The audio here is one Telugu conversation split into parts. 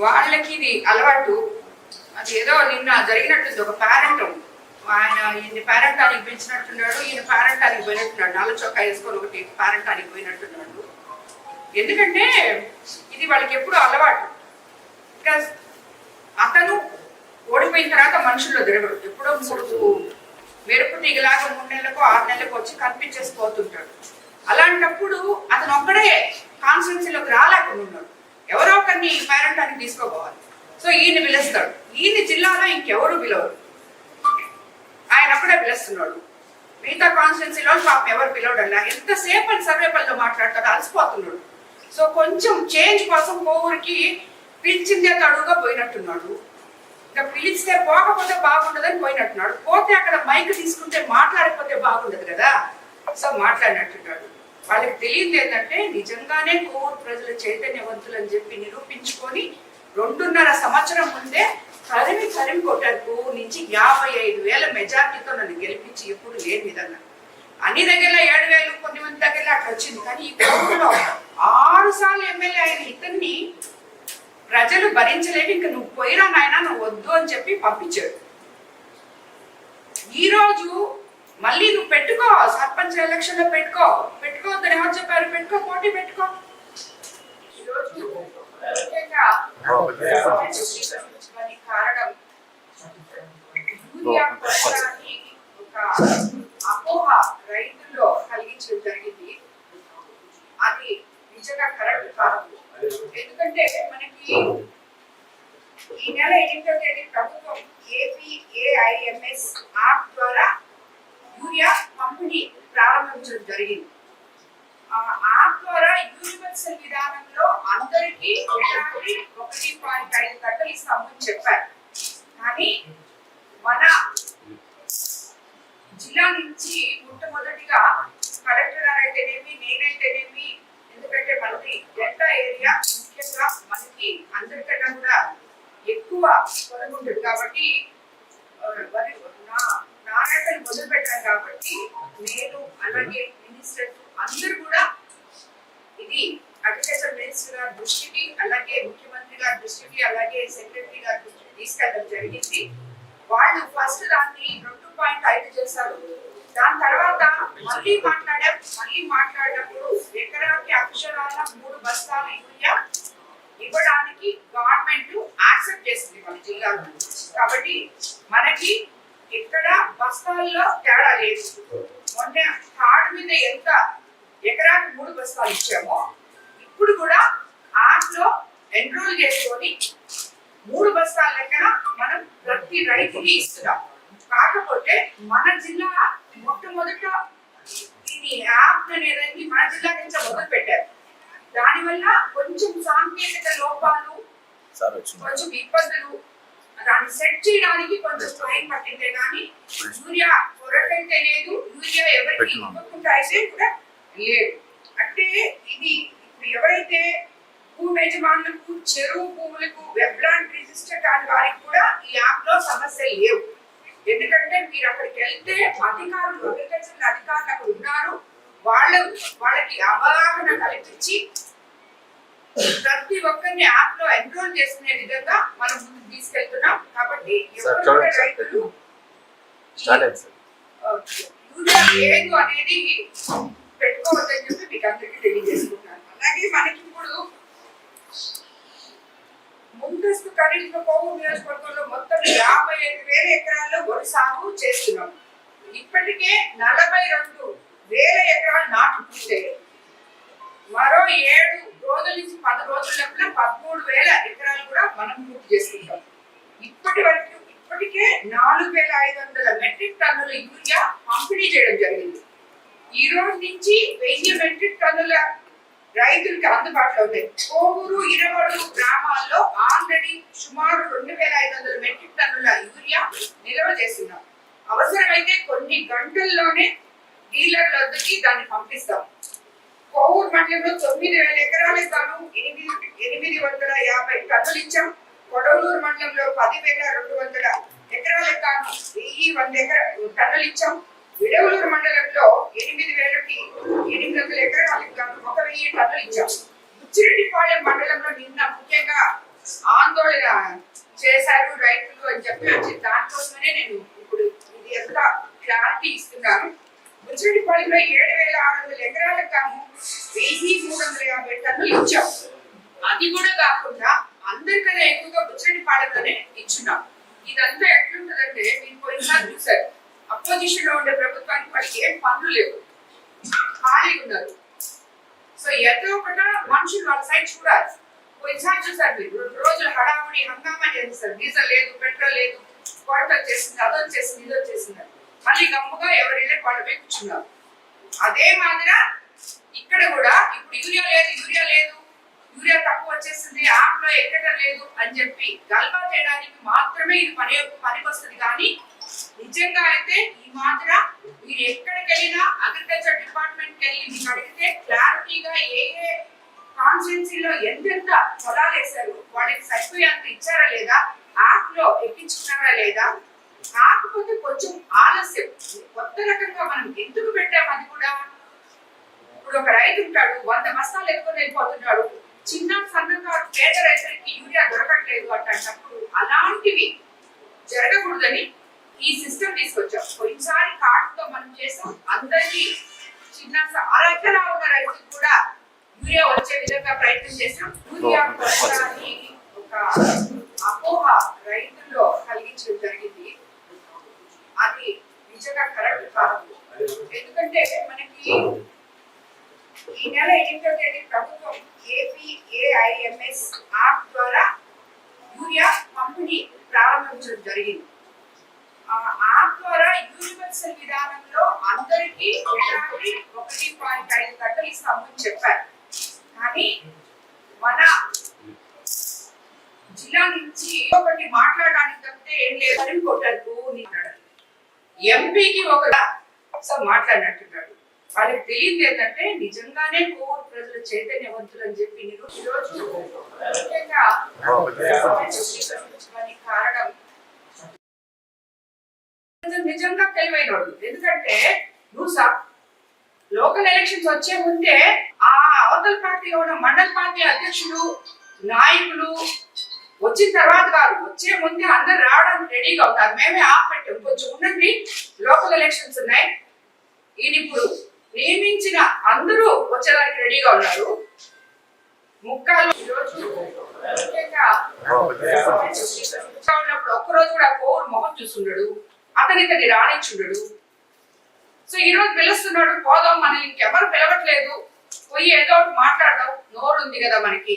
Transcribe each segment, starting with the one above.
వాళ్ళకి ఇది అలవాటు. అది ఏదో నిన్న జరిగినట్టుంది. ఒక పేరెంట్ ఆయన ఈయన పేరెంటానికి పెంచినట్టున్నాడు, ఈయన పేరెంటానికి పోయినట్టున్నాడు. నల్ల చొక్కా వేసుకొని ఒకటి పేరెంటానికి పోయినట్టున్నాడు. ఎందుకంటే ఇది వాళ్ళకి ఎప్పుడు అలవాటు. బికాస్ అతను ఓడిపోయిన తర్వాత మనుషుల్లో తిరగడు. ఎప్పుడో మెరుపు తీగలాగా 3 నెలలకు 6 నెలలకు వచ్చి కనిపించేసిపోతుంటాడు. అలాంటప్పుడు అతను ఒక్కడే కాన్స్టిట్యున్సీలోకి రాలేకుండా ఉన్నాడు. ఎవరో ఒకరిని పేరెంటానికి తీసుకోపోవాలి. సో ఈయన పిలుస్తాడు. ఈయన జిల్లాలో ఇంకెవరు పిలవరు, ఆయన అక్కడే పిలుస్తున్నాడు. మిగతా కాన్స్టిట్యున్సీలో పాపం ఎవరు పిలవడల్లా. ఎంతసేపు అని సర్వేపల్లితో మాట్లాడతాడు, అలసిపోతున్నాడు. సో కొంచెం చేంజ్ కోసం కోవూరికి పిలిచిందే తడుగా పోయినట్టున్నాడు. ఇంకా పిలిస్తే పోకపోతే బాగుండదని పోయినట్టున్నాడు. పోతే అక్కడ మైక్ తీసుకుంటే మాట్లాడకపోతే బాగుండదు కదా, సో మాట్లాడినట్టున్నాడు. వాళ్ళకి తెలియదు ఏంటంటే నిజంగానే కోవూరు ప్రజలు చైతన్యవంతులు అని చెప్పి నిరూపించుకొని 2.5 సంవత్సరం ముందే తరిమి కొట్టారు. కోవూరు నుంచి 55,000 మెజార్టీతో నన్ను గెలిపించి ఎప్పుడు లేని విధంగా. అన్ని దగ్గర 7,000, కొన్ని మంది దగ్గర అక్కడ వచ్చింది. కానీ ఈ కోవూరులో 6 సార్లు ఎమ్మెల్యే అయిన ఇతన్ని ప్రజలు భరించలేక ఇంక నువ్వు పోయిరా నాయన, నువ్వు వద్దు అని చెప్పి పంపించాడు. ఈ రోజు మళ్ళీ నువ్వు పెట్టుకో, సర్పంచ్ ఎలక్షన్ లో పెట్టుకోవద్దని ఎవరు చెప్పారు? పెట్టుకో, పోటీ పెట్టుకో. ఈరోజు కారణం యూరియా కొనడాన్ని ఒక అపోహ రైతుల్లో కలిగించడం జరిగింది. అది నిజంగా కరెక్ట్ కాదు. ఎందుకంటే మనకి ఈ నెల 8వ తేదీ ప్రభుత్వం APAIMS యాప్ ద్వారా యూరియా పంపిణీ ప్రారంభించడం జరిగింది. ఆ యాప్ ద్వారా యూనివర్సల్ విధానంలో అందరికీ 1.5 గంటలు ఇస్తామని చెప్పారు. కానీ మన జిల్లా నుంచి మొట్టమొదటిగా కలెక్టర్ గారు అయితేనేమి, నేనైతేనేమి, ఎందుకంటే మనకి డెల్టా ఏరియా ముఖ్యంగా మనకి అందరికన్నా కూడా ఎక్కువ పొలం ఉంటుంది కాబట్టి నాయకులు మొదలు పెట్టాను. కాబట్టి నేను అలాగే మినిస్టర్ అందరూ కూడా ఇది అగ్రికల్చర్ మినిస్టర్ గారి దృష్టికి, అలాగే ముఖ్యమంత్రి గారి దృష్టికి, అలాగే సెక్రటరీ గారి దృష్టికి తీసుకెళ్ళడం జరిగింది. వాళ్ళు ఫస్ట్ దాన్ని 2.5 చేశారు. దాని తర్వాత మళ్ళీ మాట్లాడినప్పుడు ఎకరాకి అక్షరాల 3 బస్తాల యూరియా ఇవ్వడానికి గవర్నమెంట్ యాక్సెప్ట్ చేసింది మన జిల్లాలో. కాబట్టి మనకి ఇక్కడ బస్తాల్లో తేడా లేదు. మొన్న కార్డు మీద ఎంత ఎకరాకి 3 బస్తాలు ఇచ్చామో ఇప్పుడు కూడా ఆర్ట్లో ఎన్రోల్ చేసుకొని 3 బస్తాల లెక్కన మనం ప్రతి రైతుకి ఇస్తున్నాం. కాకపోతే మన జిల్లా మొట్టమొదట ఈ యాప్ అనేది మన జిల్లా నుంచి మొదలు పెట్టారు. దానివల్ల కొంచెం సాంకేతిక లోపాలు, కొంచెం ఇబ్బందులు, దాన్ని సెట్ చేయడానికి కొంచెం టైం పట్టిందే కానీ యూరియా కొరకైతే లేదు, యూరియా ఎవరికి ఇవ్వకుండా అయితే కూడా లేదు. అంటే ఇది ఇప్పుడు ఎవరైతే భూమి యజమానులకు, చెరువు భూములకు వెబ్లాండ్ రిజిస్టర్ కాని వారికి కూడా ఈ యాప్ లో సమస్యలు లేవు. ఎందుకంటే మీరు అక్కడికి వెళ్తే అధికారులు, అగ్రికల్చర్ అధికారులు అక్కడ ఉన్నారు. వాళ్ళకి అవగాహన కల్పించి ప్రతి ఒక్కరిని యాప్ లో ఎన్రోల్ చేసుకునే విధంగా మనం ముందుకు తీసుకెళ్తున్నాం. కాబట్టి రైతులు యూరియా లేదు అనేది పెట్టుకోవద్దని చెప్పి మీకు అందరికీ తెలియజేసుకుంటాను. అలాగే మనకి ఇప్పుడు ముందస్తు ఖరీదులో కోవూరు నియోజకవర్గంలో మొత్తం 55,000 ఎకరాల్లో వరి సాగు చేస్తున్నాం. ఇప్పటికే 42,000 ఎకరాలు నాటు పూర్తయి మరో 7 రోజుల నుంచి 10 రోజుల లోపల 13,000 ఎకరాలు కూడా మనం పూర్తి చేసుకుంటాం. ఇప్పటికే 4,500 మెట్రిక్ టన్నుల యూరియా పంపిణీ చేయడం జరిగింది. ఈ రోజు నుంచి 1000 మెట్రిక్ టన్నుల రైతులకి అందుబాటులో ఉన్నాయి. కోవూరు, ఇరవడు గ్రామాల్లో ఆల్రెడీ సుమారు 2,500 మెట్రిక్ టన్నుల యూరియా నిల్వ చేస్తున్నాం. అవసరమైతే కొన్ని గంటల్లోనే డీలర్ల వద్దకి దాన్ని పంపిస్తాం. కోవూరు మండలంలో 9,000 ఎకరాలకు గాను 850 టన్నులు ఇచ్చాం. కొడవలూరు మండలంలో 10,200 ఎకరాలకు గాను 1,100 టన్నులు ఇచ్చాం. విడవలూరు మండలంలో 8,800 ఎకరాలకు గాను 1,000 టన్నులు ఇచ్చాం. బుచ్చిరెడ్డిపాళెం మండలంలో నిన్న ముఖ్యంగా ఆందోళన చేశారు రైతులు అని చెప్పి వచ్చి దానికోసమనే నేను ఇప్పుడు ఇది ఎంత క్లారిటీ ఇస్తున్నాను. బుచ్చిరెడ్డిపాళెంలో 7,600 ఎకరాలకు గాను 1,350 టన్నులు ఇచ్చాం. అది కూడా కాకుండా అందరికన్నా ఎక్కువగా బుచ్చిరెడ్డిపాళెంలోనే ఇచ్చున్నాం. ఇదంతా ఎట్లుంటదంటే మీరు పోయినసారి చూసారు, అపోజిషన్ లో ఉండే ప్రభుత్వానికి వాడికి ఏం పనులు లేవు, ఖాళీ ఉన్నారు. సో ఏదో ఒకట మనుషులు వాళ్ళ సైడ్ చూడాలి. పోయినసారి చూసారు మీరు 2 రోజులు హడావుడి హంగామా చేస్తారు, డీజిల్ లేదు, పెట్రోల్ లేదు, కొరత వచ్చేసింది, అది వచ్చేసింది, ఇది వచ్చేసింది. మళ్ళీ గమ్ముగా ఎవరైనా వాళ్ళపై కూర్చున్నారు. అదే మాదిర ఇక్కడ కూడా ఇప్పుడు యూరియా లేదు, యూరియా తక్కువ వచ్చేసింది, ఆకులో ఎక్కడం లేదు అని చెప్పి గల్బా చేయడానికి మాత్రమే ఇది పనికి వస్తుంది. కానీ నిజంగా అయితే ఈ మాత్ర మీరు ఎక్కడికి వెళ్ళినా అగ్రికల్చర్ డిపార్ట్మెంట్ కి వెళ్ళి మీకు అడిగితే క్లారిటీగా ఏ కాన్స్టిట్యున్సీలో ఎంతెంత పొలాలు వేశారు, వాళ్ళకి సరిపోయేంత ఇచ్చారా లేదా, ఆకులో ఎక్కించుకున్నారా లేదా, కాకపోతే కొంచెం ఆలస్యం. కొత్త రకంగా మనం ఎందుకు పెట్టాం అది కూడా. ఇప్పుడు ఒక రైతు ఉంటాడు, 100 బస్తాలు ఎక్కువ వెళ్ళిపోతున్నాడు, చిన్న సన్నకారు పేద రైతులకి యూరియా దొరకట్లేదు అంటప్పుడు అలాంటివి జరగకూడదని ఈ సిస్టమ్ తీసుకొచ్చాం. పోయినసారి కార్డుతో మనం చేసాం, అందరికీ చిన్న అరకలా ఉన్న రైతులకు కూడా యూరియా వచ్చే విధంగా ప్రయత్నం చేసాం. యూరియా కొరతని ఒక అపోహ రైతుల్లో కలిగించడం జరిగింది. అది నిజంగా కరెక్ట్ కాదు. ఎందుకంటే మనకి ఈ నెల 8వ తేదీ ప్రభుత్వం APAIMS యాప్ ద్వారా యూరియా పంపిణీ ప్రారంభించడం జరిగింది. ఆ యాప్ ద్వారా యూనివర్సల్ విధానంలో అందరికీ ఎకరాకి 1.5 గంటలు ఇస్తామని చెప్పారు. కానీ మన జిల్లా నుంచి ఒకటి మాట్లాడడానికి తప్పితే ఏం లేదని కొట్టకు ఎంపీకి ఒక మాట్లాడినట్టున్నాడు. వాళ్ళకి తెలియదు ఏంటంటే నిజంగానే కోవిడ్ ప్రజలు చైతన్యవంతులు అని చెప్పి ఈరోజు ముఖ్యంగా కారణం నిజంగా తెలివైన వాళ్ళు. ఎందుకంటే నువ్వు లోకల్ ఎలక్షన్స్ వచ్చే ముందే ఆ అవతల పార్టీలో ఉన్న మండల పార్టీ అధ్యక్షులు నాయకులు వచ్చిన తర్వాత కాదు, వచ్చే ముందే అందరు రావడానికి రెడీగా ఉంటారు. మేమే ఆపెట్టాం, కొంచెం ఉండండి లోకల్ ఎలక్షన్స్ ఉన్నాయి, ఈయన ఇప్పుడు నియమించిన అందరూ వచ్చేదానికి రెడీగా ఉన్నారు. ముక్కాలు ఈరోజు ఉన్నప్పుడు ఒక్కరోజు కూడా కోరు మొహం చూస్తున్నాడు, అతని రాణించుండడు. సో ఈ రోజు పిలుస్తున్నాడు, పోదాం, మనల్ని ఇంకెవరు పిలవట్లేదు, పోయి ఏదో ఒకటి మాట్లాడదాం, నోరు ఉంది కదా మనకి,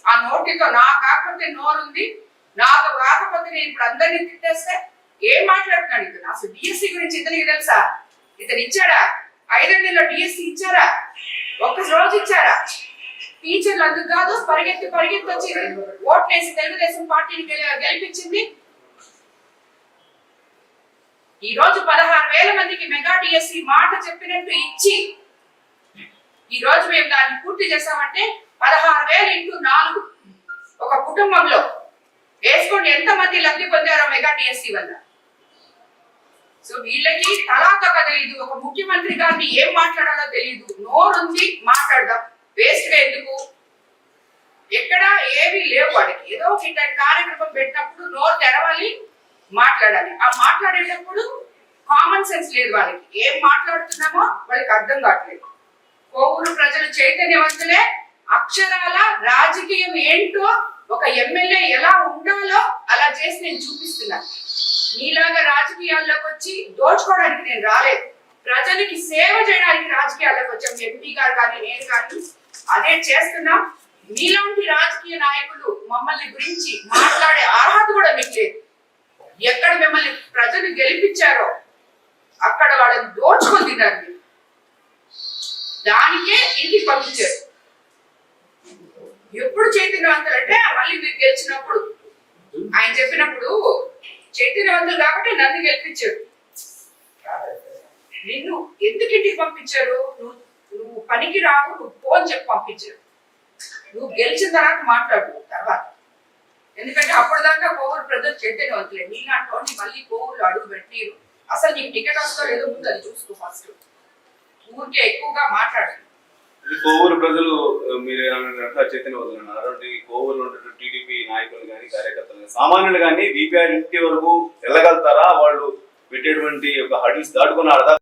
ఆ నోటితో నా కాకపోతే నోరుంది, నాకు కాకపోతే నేను ఇప్పుడు అందరినీ తిట్టేస్తే ఏం మాట్లాడుతున్నాడు ఇతను. అసలు డిఎస్సి గురించి ఇతనికి తెలుసా? ఇతను ఇచ్చాడా? 5 ఏళ్లలో డిఎస్సి ఇచ్చారా? ఒక్క రోజు ఇచ్చారా? టీచర్లు అందుకు కాదు పరిగెత్తి వచ్చి ఓట్లేసి తెలుగుదేశం పార్టీని గెలిపించింది. ఈ రోజు 16,000 మందికి మెగా డిఎస్సి మాట చెప్పినట్టు ఇచ్చి ఈ రోజు మేము దాన్ని పూర్తి చేసామంటే 16,000 × 4 ఒక కుటుంబంలో వేసుకోండి ఎంతమంది లబ్ధి పొందారో మెగా డిఎస్సి వల్ల. సో వీళ్ళకి తలాతో తెలియదు, ఒక ముఖ్యమంత్రి గారిని ఏం మాట్లాడాలో తెలియదు. నోరుంది మాట్లాడదాం, వేస్ట్ గా ఎందుకు, ఎక్కడ ఏమీ లేవు వాడికి. ఏదో ఒక కార్యక్రమం పెట్టినప్పుడు నోరు తెరవాలి, మాట్లాడాలి. ఆ మాట్లాడేటప్పుడు కామన్ సెన్స్ లేదు వాళ్ళకి, ఏం మాట్లాడుతున్నామో వాళ్ళకి అర్థం కావట్లేదు. కోవూరు ప్రజలు చైతన్యవంతులే, అక్షరాల రాజకీయం ఏంటో ఒక ఎమ్మెల్యే ఎలా ఉండాలో అలా చేసి నేను చూపిస్తున్నాను. నీలాగా రాజకీయాల్లోకి వచ్చి దోచుకోవడానికి నేను రాలేదు, ప్రజలకి సేవ చేయడానికి రాజకీయాల్లోకి వచ్చాం. ఎంపీ గారు కానీ నేను కానీ అదే చేస్తున్నాం. మీలాంటి రాజకీయ నాయకులు మమ్మల్ని గురించి మాట్లాడే అర్హత కూడా మీకు లేదు. ఎక్కడ మిమ్మల్ని ప్రజలు గెలిపించారో అక్కడ వాళ్ళని దోచుకొని తిన్నారు. దానికే ఇంటికి పంపించారు. ఎప్పుడు చైతన్యవంతులు అంటే మళ్ళీ మీరు గెలిచినప్పుడు, ఆయన చెప్పినప్పుడు చైతన్యవంతులు కాబట్టి నన్ను గెలిపించారు. నిన్ను ఎందుకు ఇంటికి పంపించారు? నువ్వు పనికి రావు, నువ్వు ఫోన్ చెప్పి పంపించారు. నువ్వు గెలిచిన తర్వాత మాట్లాడు తర్వాత. ఎందుకంటే అప్పటిదాకా కోవూరు ప్రజలు చైతన్యవంతులే. నీలాంటి మళ్ళీ కోవూరులో అడుగు పెట్టిరు. అసలు నీకు టికెట్ వస్తో లేదో ముందు అది చూసుకో ఫస్ట్. ఊరికే ఎక్కువగా మాట్లాడు. కోవూరు ప్రజలు మీరు చైతన్యవంతులు కోవూరులో టీడీపీ పార్టీ కార్యకర్తలు సామాన్యులు కానీ విపిఆర్ ఇంటి వరకు వెళ్ళగలుగుతారా? వాళ్ళు పెట్టేటువంటి ఒక హడిల్స్ దాటుకుని ఆడదా?